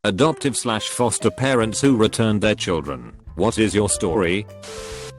Adoptive/foster parents who returned their children. What is your story?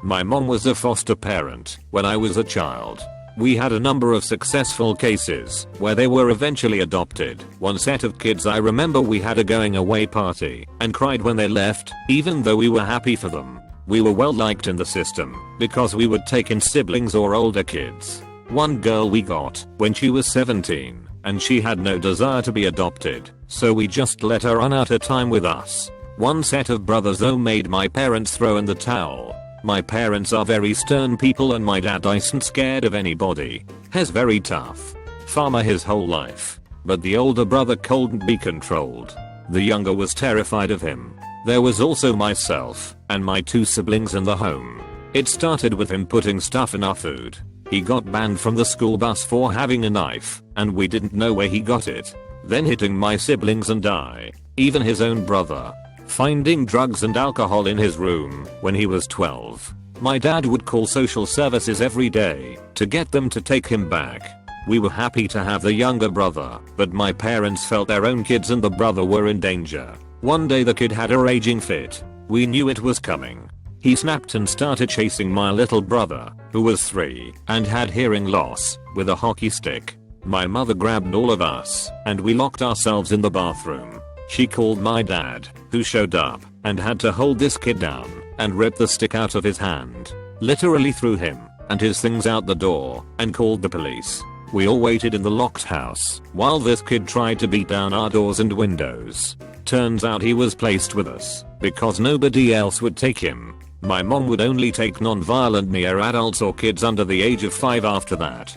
My mom was a foster parent when I was a child. We had a number of successful cases where they were eventually adopted. One set of kids I remember we had a going away party and cried when they left, even though we were happy for them. We were well liked in the system because we would take in siblings or older kids. One girl we got when she was 17 and she had no desire to be adopted, so we just let her run out her time with us. One set of brothers though made my parents throw in the towel. My parents are very stern people and my dad isn't scared of anybody. He's very tough. Farmer his whole life. But the older brother couldn't be controlled. The younger was terrified of him. There was also myself and my 2 siblings in the home. It started with him putting stuff in our food. He got banned from the school bus for having a knife, and we didn't know where he got it. Then hitting my siblings and I, even his own brother. Finding drugs and alcohol in his room when he was 12. My dad would call social services every day to get them to take him back. We were happy to have the younger brother, but my parents felt their own kids and the brother were in danger. One day the kid had a raging fit. We knew it was coming. He snapped and started chasing my little brother, who was 3 and had hearing loss, with a hockey stick. My mother grabbed all of us and we locked ourselves in the bathroom. She called my dad, who showed up and had to hold this kid down and rip the stick out of his hand. Literally threw him and his things out the door and called the police. We all waited in the locked house while this kid tried to beat down our doors and windows. Turns out he was placed with us because nobody else would take him. My mom would only take non-violent near adults or kids under the age of 5 after that.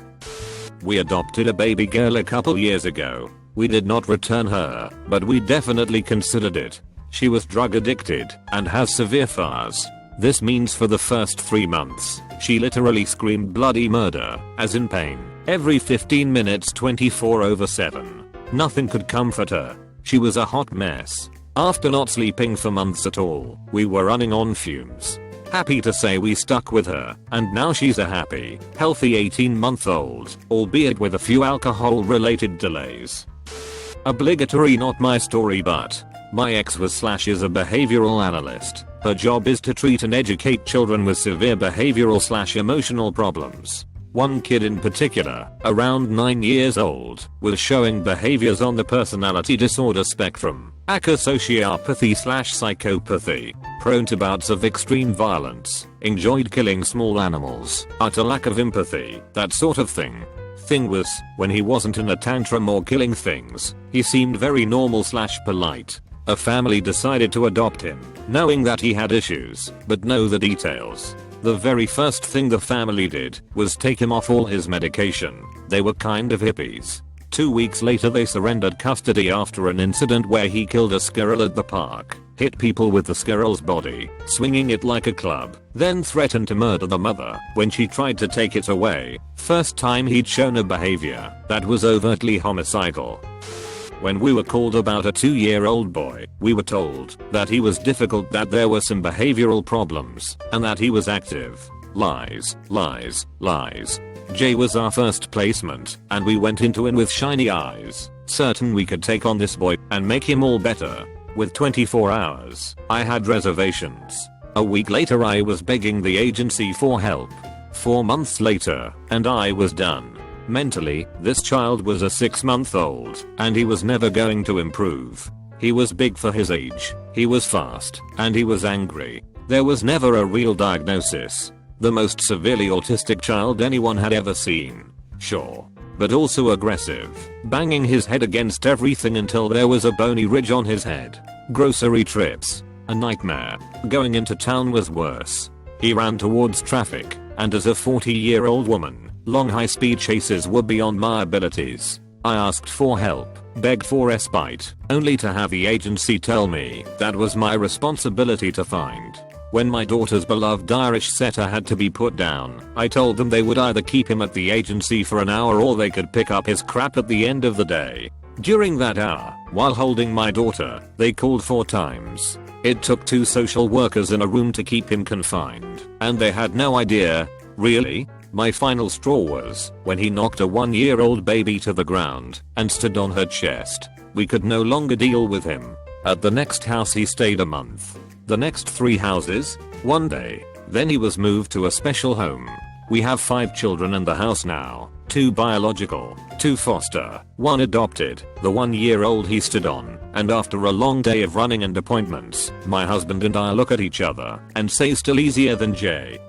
We adopted a baby girl a couple years ago. We did not return her, but we definitely considered it. She was drug addicted and has severe FARs. This means for the first 3 months, she literally screamed bloody murder, as in pain, every 15 minutes 24/7. Nothing could comfort her. She was a hot mess. After not sleeping for months at all, we were running on fumes. Happy to say we stuck with her, and now she's a happy, healthy 18-month-old, albeit with a few alcohol-related delays. Obligatory not my story but my ex was/is a behavioral analyst. Her job is to treat and educate children with severe behavioral/emotional problems. One kid in particular, around 9 years old, was showing behaviors on the personality disorder spectrum, accusations/psychopathy, prone to bouts of extreme violence, enjoyed killing small animals, utter lack of empathy, that sort of thing. Thing was, when he wasn't in a tantrum or killing things, he seemed very normal/polite. A family decided to adopt him, knowing that he had issues, but know the details. The very first thing the family did was take him off all his medication. They were kind of hippies. 2 weeks later they surrendered custody after an incident where he killed a squirrel at the park, hit people with the squirrel's body, swinging it like a club, then threatened to murder the mother when she tried to take it away. First time he'd shown a behavior that was overtly homicidal. When we were called about a 2-year-old boy, we were told that he was difficult, that there were some behavioral problems, and that he was active. Lies, lies, lies. Jay was our first placement, and we went into it with shiny eyes, certain we could take on this boy and make him all better. With 24 hours, I had reservations. A week later I was begging the agency for help. 4 months later, and I was done. Mentally, this child was a 6-month-old, and he was never going to improve. He was big for his age, he was fast, and he was angry. There was never a real diagnosis. The most severely autistic child anyone had ever seen. Sure. But also aggressive, banging his head against everything until there was a bony ridge on his head. Grocery trips, a nightmare. Going into town was worse. He ran towards traffic, and as a 40-year-old woman, long high-speed chases were beyond my abilities. I asked for help, begged for respite, only to have the agency tell me that was my responsibility to find. When my daughter's beloved Irish setter had to be put down, I told them they would either keep him at the agency for an hour or they could pick up his crap at the end of the day. During that hour, while holding my daughter, they called 4 times. It took 2 social workers in a room to keep him confined, and they had no idea. Really? My final straw was when he knocked a 1-year-old baby to the ground and stood on her chest. We could no longer deal with him. At the next house he stayed a month. The next 3 houses, 1 day. Then he was moved to a special home. We have 5 children in the house now, 2 biological, 2 foster, 1 adopted. The 1-year-old he stood on, and after a long day of running and appointments, my husband and I look at each other and say still easier than J.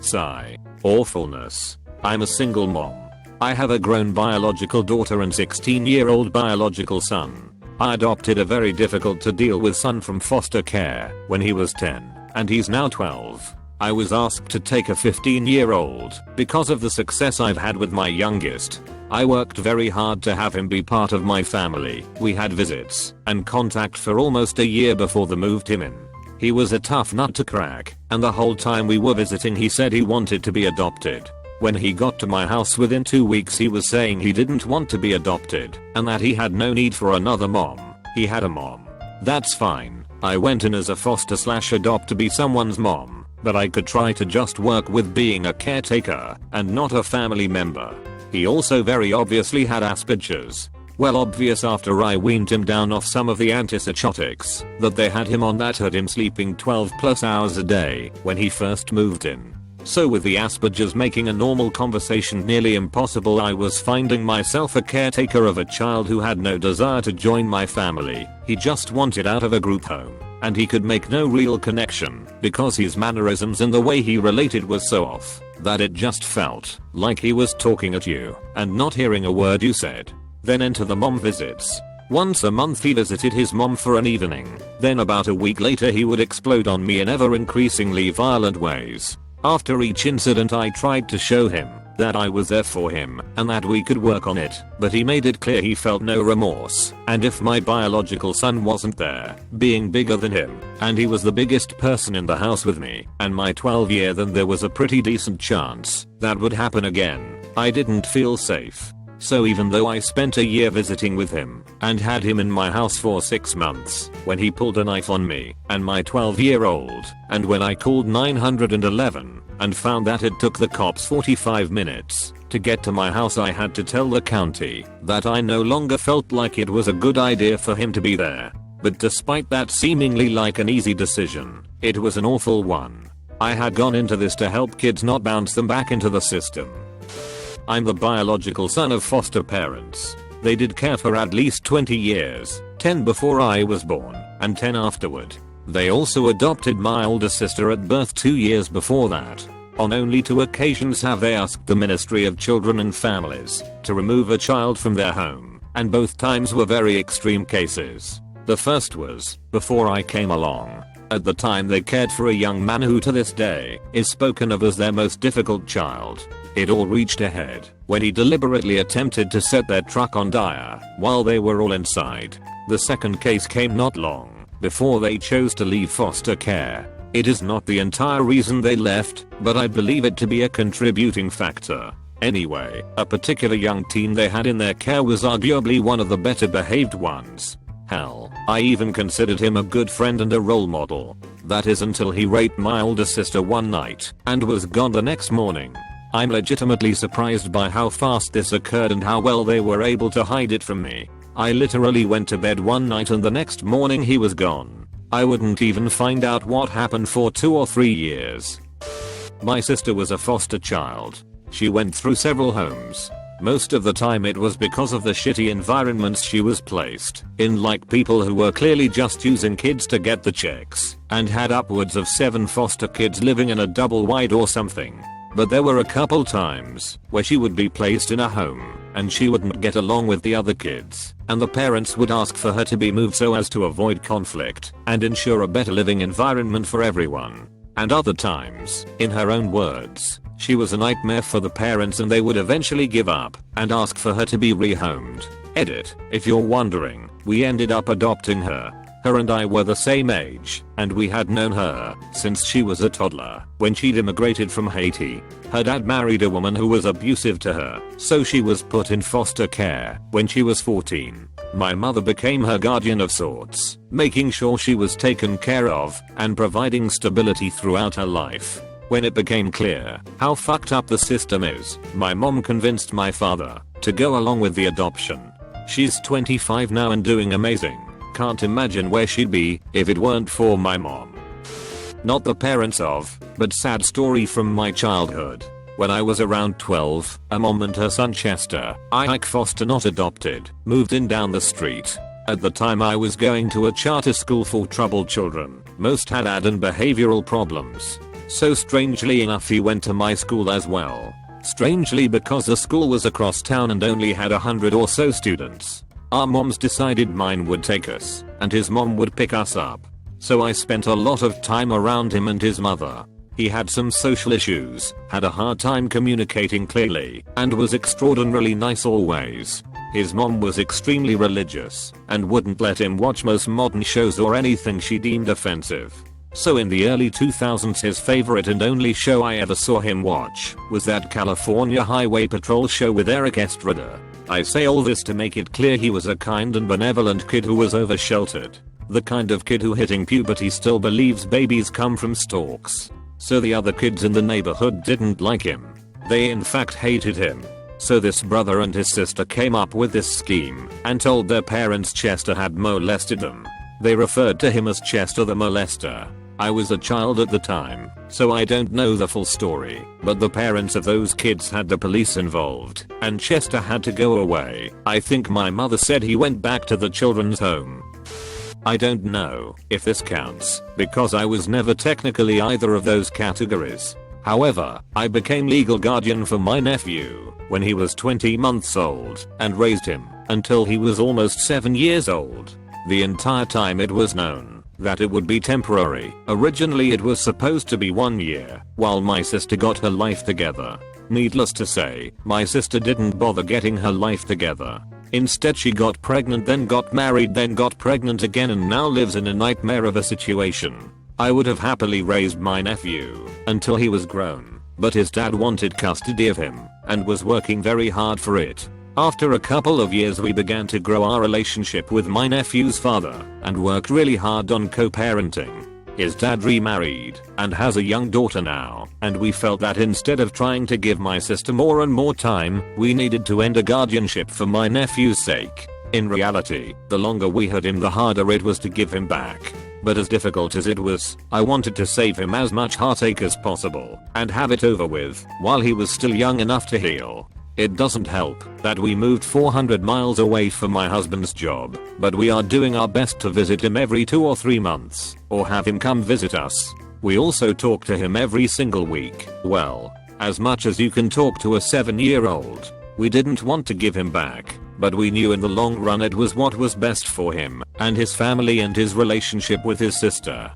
Sigh. Awfulness. I'm a single mom. I have a grown biological daughter and 16-year-old biological son. I adopted a very difficult to deal with son from foster care when he was 10, and he's now 12. I was asked to take a 15-year-old because of the success I've had with my youngest. I worked very hard to have him be part of my family. We had visits and contact for almost a year before they moved him in. He was a tough nut to crack, and the whole time we were visiting he said he wanted to be adopted. When he got to my house within 2 weeks he was saying he didn't want to be adopted and that he had no need for another mom. He had a mom. That's fine. I went in as a foster/adopt to be someone's mom, but I could try to just work with being a caretaker and not a family member. He also very obviously had Asperger's. Well, obvious after I weaned him down off some of the antipsychotics that they had him on that had him sleeping 12+ hours a day when he first moved in. So with the Asperger's making a normal conversation nearly impossible, I was finding myself a caretaker of a child who had no desire to join my family. He just wanted out of a group home, and he could make no real connection because his mannerisms and the way he related was so off that it just felt like he was talking at you and not hearing a word you said. Then enter the mom visits. Once a month he visited his mom for an evening. Then about a week later he would explode on me in ever increasingly violent ways. After each incident I tried to show him that I was there for him and that we could work on it, but he made it clear he felt no remorse, and if my biological son wasn't there, being bigger than him, and he was the biggest person in the house with me and my 12-year, then there was a pretty decent chance that would happen again. I didn't feel safe. So even though I spent a year visiting with him and had him in my house for 6 months, when he pulled a knife on me and my 12-year-old, and when I called 911 and found that it took the cops 45 minutes to get to my house, I had to tell the county that I no longer felt like it was a good idea for him to be there. But despite that seemingly like an easy decision, it was an awful one. I had gone into this to help kids, not bounce them back into the system. I'm the biological son of foster parents. They did care for at least 20 years, 10 before I was born, and 10 afterward. They also adopted my older sister at birth 2 years before that. On only 2 occasions have they asked the Ministry of Children and Families to remove a child from their home, and both times were very extreme cases. The first was before I came along. At the time they cared for a young man who to this day is spoken of as their most difficult child. It all reached a head when he deliberately attempted to set their truck on fire while they were all inside. The second case came not long before they chose to leave foster care. It is not the entire reason they left, but I believe it to be a contributing factor. Anyway, a particular young teen they had in their care was arguably one of the better behaved ones. Hell, I even considered him a good friend and a role model. That is until he raped my older sister one night and was gone the next morning. I'm legitimately surprised by how fast this occurred and how well they were able to hide it from me. I literally went to bed one night and the next morning he was gone. I wouldn't even find out what happened for 2 or 3 years. My sister was a foster child. She went through several homes. Most of the time it was because of the shitty environments she was placed in, like people who were clearly just using kids to get the checks and had upwards of 7 foster kids living in a double wide or something. But there were a couple times where she would be placed in a home and she wouldn't get along with the other kids, and the parents would ask for her to be moved so as to avoid conflict and ensure a better living environment for everyone. And other times, in her own words, she was a nightmare for the parents and they would eventually give up and ask for her to be rehomed. Edit, if you're wondering, we ended up adopting her. Her and I were the same age, and we had known her since she was a toddler when she'd immigrated from Haiti. Her dad married a woman who was abusive to her, so she was put in foster care when she was 14. My mother became her guardian of sorts, making sure she was taken care of and providing stability throughout her life. When it became clear how fucked up the system is, my mom convinced my father to go along with the adoption. She's 25 now and doing amazing. can't imagine where she'd be if it weren't for my mom. Not the parents of, but sad story from my childhood. When I was around 12, a mom and her son Chester, Ike Foster not adopted, moved in down the street. At the time I was going to a charter school for troubled children. Most had and behavioral problems. So strangely enough he went to my school as well. Strangely because the school was across town and only had 100 or so students. Our moms decided mine would take us, and his mom would pick us up. So I spent a lot of time around him and his mother. He had some social issues, had a hard time communicating clearly, and was extraordinarily nice always. His mom was extremely religious, and wouldn't let him watch most modern shows or anything she deemed offensive. So in the early 2000s his favorite and only show I ever saw him watch was that California Highway Patrol show with AskReddit. I say all this to make it clear he was a kind and benevolent kid who was over-sheltered. The kind of kid who hitting puberty still believes babies come from stalks. So the other kids in the neighborhood didn't like him. They in fact hated him. So this brother and his sister came up with this scheme and told their parents Chester had molested them. They referred to him as Chester the molester. I was a child at the time, so I don't know the full story, but the parents of those kids had the police involved, and Chester had to go away. I think my mother said he went back to the children's home. I don't know if this counts, because I was never technically either of those categories. However, I became legal guardian for my nephew when he was 20 months old, and raised him until he was almost 7 years old. The entire time it was known that it would be temporary. Originally it was supposed to be 1 year, while my sister got her life together. Needless to say, my sister didn't bother getting her life together. Instead she got pregnant, then got married, then got pregnant again, and now lives in a nightmare of a situation. I would have happily raised my nephew until he was grown, but his dad wanted custody of him and was working very hard for it. After a couple of years we began to grow our relationship with my nephew's father and worked really hard on co-parenting. His dad remarried and has a young daughter now, and we felt that instead of trying to give my sister more and more time, we needed to end a guardianship for my nephew's sake. In reality, the longer we had him the harder it was to give him back. But as difficult as it was, I wanted to save him as much heartache as possible and have it over with while he was still young enough to heal. It doesn't help that we moved 400 miles away for my husband's job, but we are doing our best to visit him every 2 or 3 months, or have him come visit us. We also talk to him every single week. Well, as much as you can talk to a 7-year-old. We didn't want to give him back, but we knew in the long run it was what was best for him and his family and his relationship with his sister.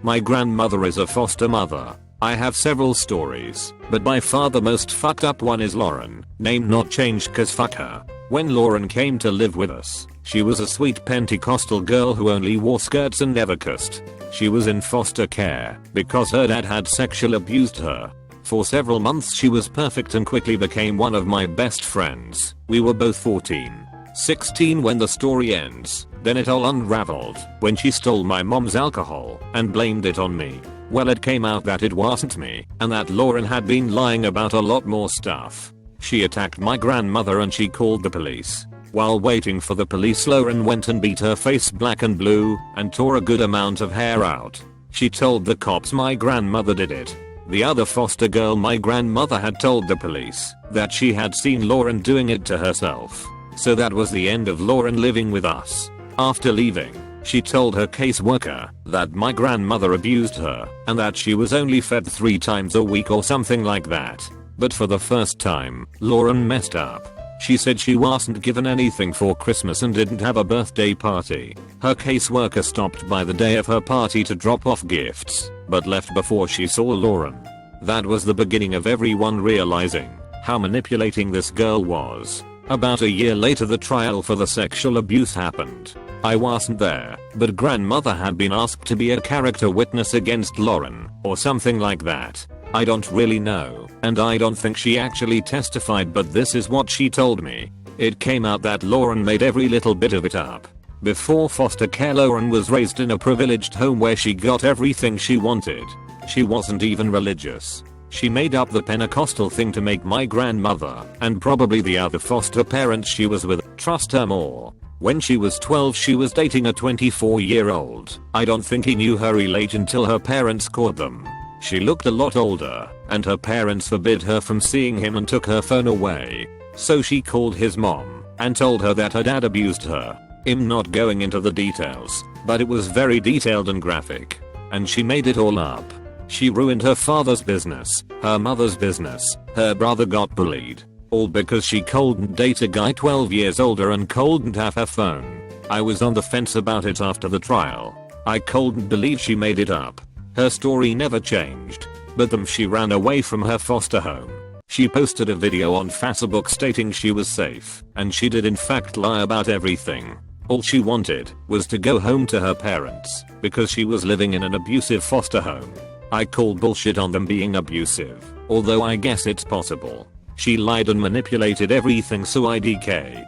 My grandmother is a foster mother. I have several stories, but by far the most fucked up one is Lauren, name not changed cause fuck her. When Lauren came to live with us, she was a sweet Pentecostal girl who only wore skirts and never kissed. She was in foster care because her dad had sexually abused her. For several months she was perfect and quickly became one of my best friends. We were both 14, 16 when the story ends. Then it all unraveled when she stole my mom's alcohol and blamed it on me. Well, it came out that it wasn't me, and that Lauren had been lying about a lot more stuff. She attacked my grandmother and she called the police. While waiting for the police, Lauren went and beat her face black and blue and tore a good amount of hair out. She told the cops my grandmother did it. The other foster girl, my grandmother, had told the police that she had seen Lauren doing it to herself. So that was the end of Lauren living with us. After leaving, she told her caseworker that my grandmother abused her and that she was only fed 3 times a week or something like that. But for the first time, Lauren messed up. She said she wasn't given anything for Christmas and didn't have a birthday party. Her caseworker stopped by the day of her party to drop off gifts, but left before she saw Lauren. That was the beginning of everyone realizing how manipulating this girl was. About a year later, the trial for the sexual abuse happened. I wasn't there, but grandmother had been asked to be a character witness against Lauren, or something like that. I don't really know, and I don't think she actually testified, but this is what she told me. It came out that Lauren made every little bit of it up. Before foster care, Lauren was raised in a privileged home where she got everything she wanted. She wasn't even religious. She made up the Pentecostal thing to make my grandmother, and probably the other foster parents she was with, trust her more. When she was 12 she was dating a 24-year-old. I don't think he knew her real age until her parents caught them. She looked a lot older, and her parents forbid her from seeing him and took her phone away. So she called his mom and told her that her dad abused her. I'm not going into the details, but it was very detailed and graphic. And she made it all up. She ruined her father's business, her mother's business, her brother got bullied. All because she couldn't date a guy 12 years older and couldn't have her phone. I was on the fence about it after the trial. I couldn't believe she made it up. Her story never changed. But then she ran away from her foster home. She posted a video on Facebook stating she was safe, and she did in fact lie about everything. All she wanted was to go home to her parents, because she was living in an abusive foster home. I call bullshit on them being abusive, although I guess it's possible. She lied and manipulated everything so IDK.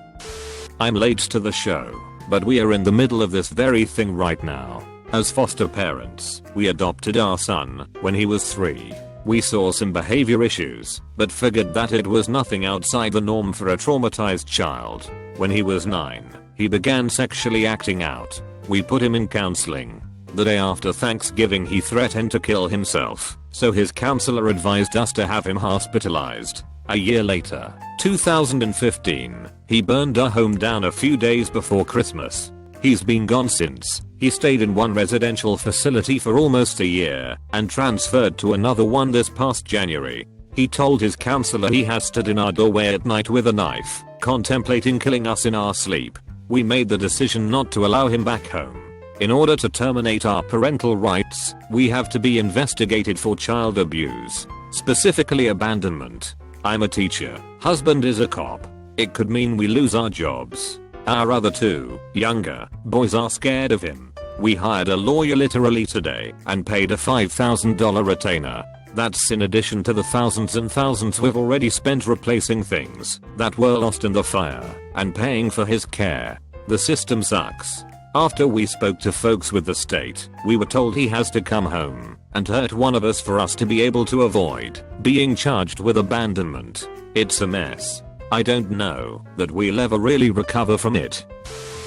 I'm late to the show, but we are in the middle of this very thing right now. As foster parents, we adopted our son when he was 3. We saw some behavior issues, but figured that it was nothing outside the norm for a traumatized child. When he was 9, he began sexually acting out. We put him in counseling. The day after Thanksgiving he threatened to kill himself, so his counselor advised us to have him hospitalized. A year later, 2015, he burned our home down a few days before Christmas. He's been gone since. He stayed in one residential facility for almost a year and transferred to another one this past January. He told his counselor he has stood in our doorway at night with a knife, contemplating killing us in our sleep. We made the decision not to allow him back home. In order to terminate our parental rights, we have to be investigated for child abuse, specifically abandonment. I'm a teacher, husband is a cop. It could mean we lose our jobs. Our other 2, younger, boys are scared of him. We hired a lawyer literally today and paid a $5,000 retainer. That's in addition to the thousands and thousands we've already spent replacing things that were lost in the fire and paying for his care. The system sucks. After we spoke to folks with the state, we were told he has to come home and hurt one of us for us to be able to avoid being charged with abandonment. It's a mess. I don't know that we'll ever really recover from it.